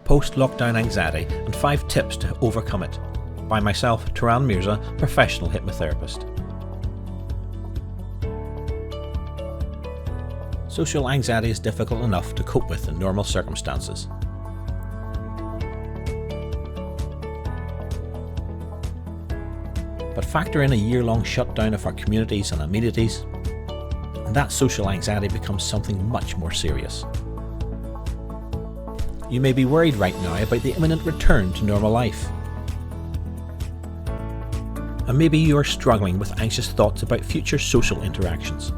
Post-Lockdown Anxiety and 5 Tips to Overcome It, by myself, Turan Mirza, professional hypnotherapist. Social anxiety is difficult enough to cope with in normal circumstances. But factor in a year-long shutdown of our communities and amenities, and that social anxiety becomes something much more serious. You may be worried right now about the imminent return to normal life. And maybe you are struggling with anxious thoughts about future social interactions.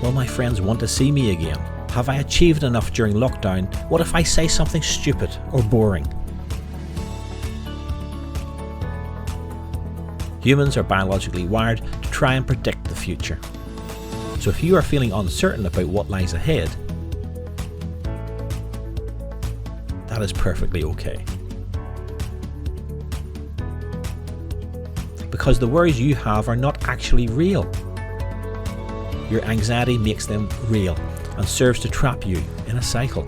Will my friends want to see me again? Have I achieved enough during lockdown? What if I say something stupid or boring? Humans are biologically wired to try and predict the future. So if you are feeling uncertain about what lies ahead, that is perfectly okay. Because the worries you have are not actually real. Your anxiety makes them real and serves to trap you in a cycle.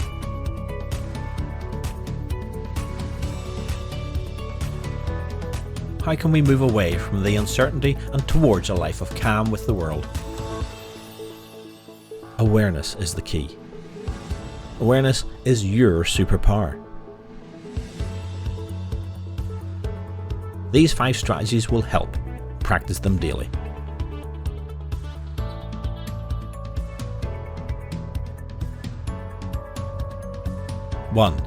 How can we move away from the uncertainty and towards a life of calm with the world? Awareness is the key. Awareness is your superpower. These 5 strategies will help. Practice them daily. 1.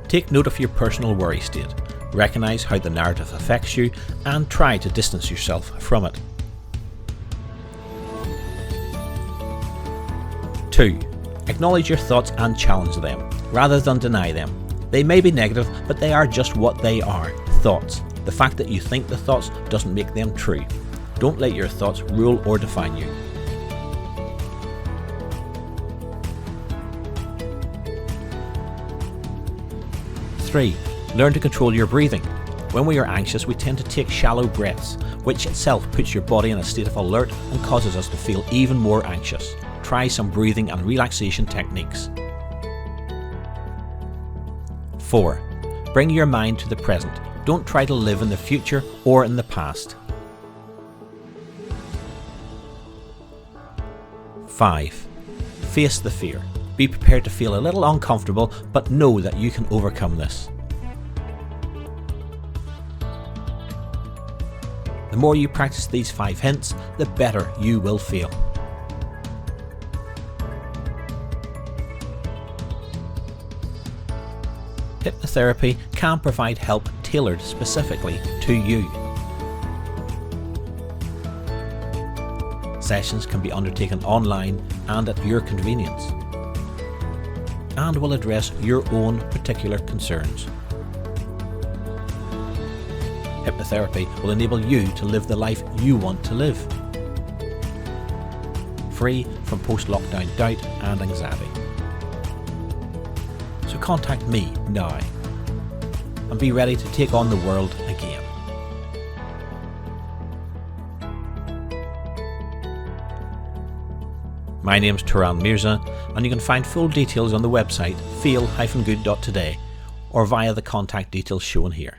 Take note of your personal worry state. Recognise how the narrative affects you and try to distance yourself from it. 2. Acknowledge your thoughts and challenge them, rather than deny them. They may be negative, but they are just what they are, thoughts. The fact that you think the thoughts doesn't make them true. Don't let your thoughts rule or define you. 3. Learn to control your breathing. When we are anxious, we tend to take shallow breaths, which itself puts your body in a state of alert and causes us to feel even more anxious. Try some breathing and relaxation techniques. 4. Bring your mind to the present. Don't try to live in the future or in the past. 5. Face the fear. Be prepared to feel a little uncomfortable, but know that you can overcome this. The more you practice these 5 hints, the better you will feel. Hypnotherapy can provide help tailored specifically to you. Sessions can be undertaken online and at your convenience, and will address your own particular concerns. Hypnotherapy will enable you to live the life you want to live, free from post-lockdown doubt and anxiety. So contact me now and be ready to take on the world again. My name's Turan Mirza, and you can find full details on the website feel-good.today or via the contact details shown here.